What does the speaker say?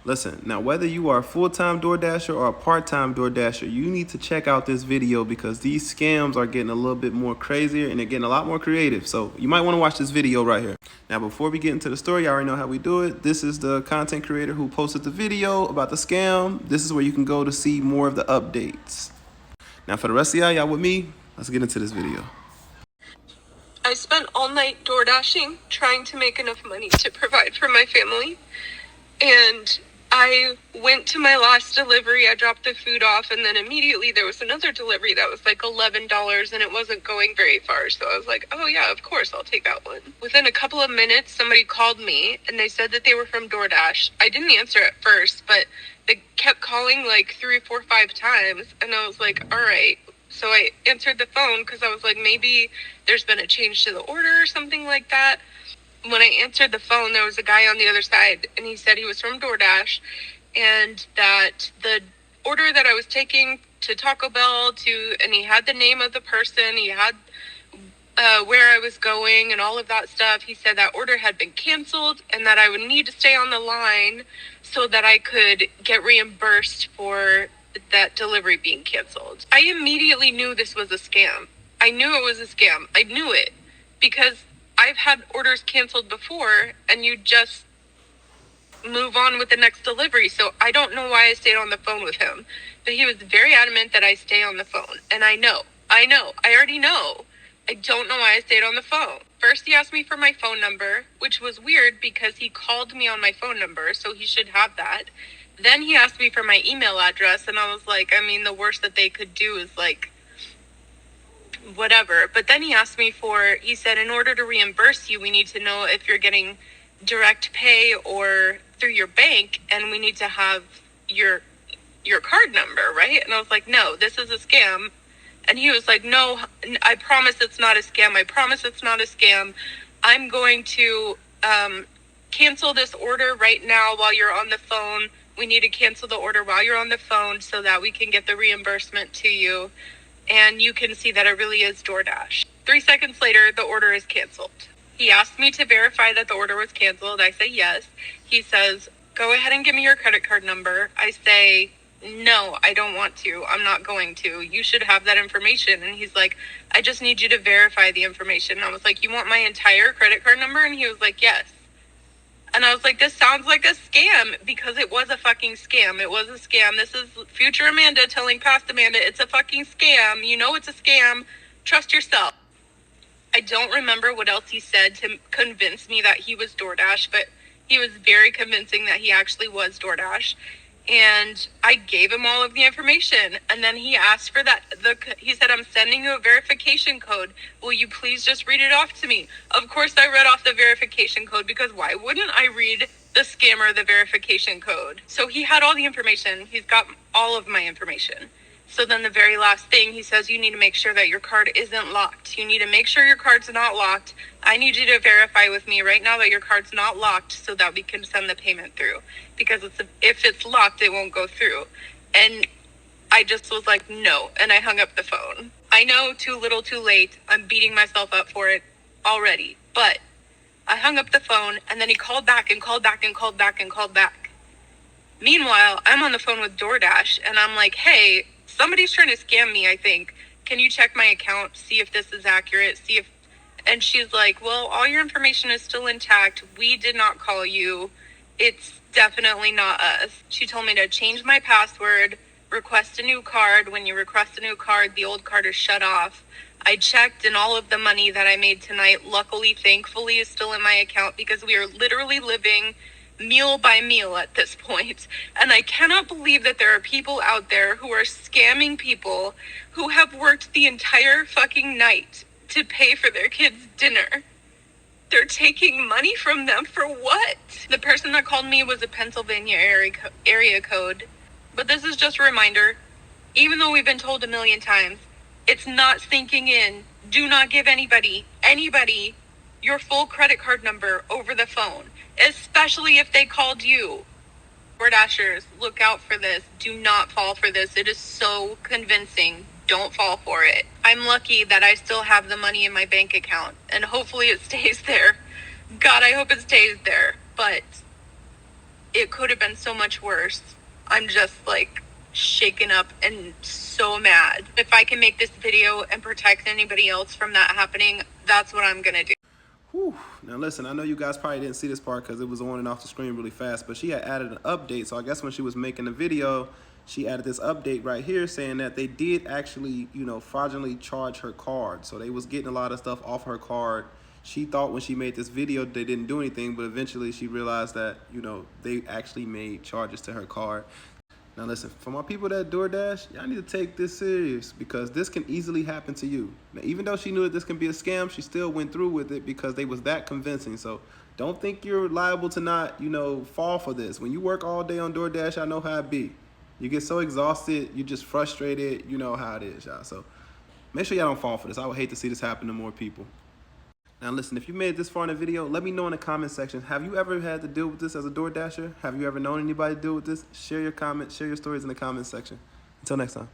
Listen, now whether you are a full-time DoorDasher or a part-time DoorDasher, you need to check out this video because these scams are getting a little bit more crazier and they're getting a lot more creative. So you might want to watch this video right here. Now, before we get into the story, you already know how we do it. This is the content creator who posted the video about the scam. This is where you can go to see more of the updates. Now, for the rest of y'all with me, let's get into this video. I spent all night door dashing, trying to make enough money to provide for my family. And I went to my last delivery, I dropped the food off, and then immediately there was another delivery that was like $11 and it wasn't going very far. So I was like, oh yeah, of course, I'll take that one. Within a couple of minutes, somebody called me and they said that they were from DoorDash. I didn't answer at first, but they kept calling like 3, 4, 5 times. And I was like, all right. So I answered the phone because I was like, maybe there's been a change to the order or something like that. When I answered the phone, there was a guy on the other side, and he said he was from DoorDash, and that the order that I was taking to Taco Bell and he had the name of the person, he had where I was going and all of that stuff. He said that order had been canceled and that I would need to stay on the line so that I could get reimbursed for that delivery being canceled. I immediately knew this was a scam. I knew it was a scam. I knew it because I've had orders canceled before and you just move on with the next delivery. So I don't know why I stayed on the phone with him, but he was very adamant that I stay on the phone. And I already know. I don't know why I stayed on the phone. First, he asked me for my phone number, which was weird because he called me on my phone number, so he should have that. Then he asked me for my email address, and I was like, I mean, the worst that they could do is like, whatever. But then he asked me he said, in order to reimburse you, we need to know if you're getting direct pay or through your bank, and we need to have your card number, right? And I was like, no, this is a scam. And he was like, no, I promise it's not a scam. I promise it's not a scam. I'm going to cancel this order right now while you're on the phone. We need to cancel the order while you're on the phone so that we can get the reimbursement to you. And you can see that it really is DoorDash. 3 seconds later, the order is canceled. He asked me to verify that the order was canceled. I say yes. He says, go ahead and give me your credit card number. I say, no, I don't want to. I'm not going to. You should have that information. And he's like, I just need you to verify the information. And I was like, you want my entire credit card number? And he was like, yes. And I was like, this sounds like a scam, because it was a fucking scam. It was a scam. This is future Amanda telling past Amanda, it's a fucking scam. You know it's a scam. Trust yourself. I don't remember what else he said to convince me that he was DoorDash, but he was very convincing that he actually was DoorDash. And I gave him all of the information. And then he asked for that. He said, I'm sending you a verification code. Will you please just read it off to me? Of course, I read off the verification code, because why wouldn't I read the scammer the verification code? So he had all the information. He's got all of my information. So then the very last thing, he says, you need to make sure that your card isn't locked. You need to make sure your card's not locked. I need you to verify with me right now that your card's not locked so that we can send the payment through. Because if it's locked, it won't go through. And I just was like, no. And I hung up the phone. I know, too little, too late. I'm beating myself up for it already. But I hung up the phone, and then he called back and called back and called back and called back. Meanwhile, I'm on the phone with DoorDash, and I'm like, hey, somebody's trying to scam me, I think. Can you check my account, see if this is accurate, and she's like, well, all your information is still intact. We did not call you. It's definitely not us. She told me to change my password, request a new card. When you request a new card, the old card is shut off. I checked, and all of the money that I made tonight, luckily, thankfully, is still in my account, because we are literally living meal by meal at this point. And I cannot believe that there are people out there who are scamming people who have worked the entire fucking night to pay for their kids' dinner. They're taking money from them for what? The person that called me was a Pennsylvania area code. But this is just a reminder, even though we've been told a million times, it's not sinking in. Do not give anybody, your full credit card number over the phone, especially if they called you. DoorDashers, look out for this. Do not fall for this. It is so convincing. Don't fall for it. I'm lucky that I still have the money in my bank account, and hopefully it stays there. God, I hope it stays there. But it could have been so much worse. I'm just like shaken up and so mad. If I can make this video and protect anybody else from that happening, that's what I'm gonna do. Whew. Now listen, I know you guys probably didn't see this part because it was on and off the screen really fast, but she had added an update. So I guess when she was making the video, she added this update right here saying that they did actually, fraudulently charge her card. So they was getting a lot of stuff off her card. She thought when she made this video they didn't do anything, but eventually she realized that, they actually made charges to her card. Now listen, for my people that DoorDash, y'all need to take this serious because this can easily happen to you. Now, even though she knew that this can be a scam, she still went through with it because they was that convincing. So don't think you're liable to not, fall for this. When you work all day on DoorDash, I know how it be. You get so exhausted, you're just frustrated. You know how it is, y'all. So make sure y'all don't fall for this. I would hate to see this happen to more people. Now listen, if you made it this far in the video, let me know in the comment section. Have you ever had to deal with this as a DoorDasher? Have you ever known anybody deal with this? Share your comments, share your stories in the comment section. Until next time.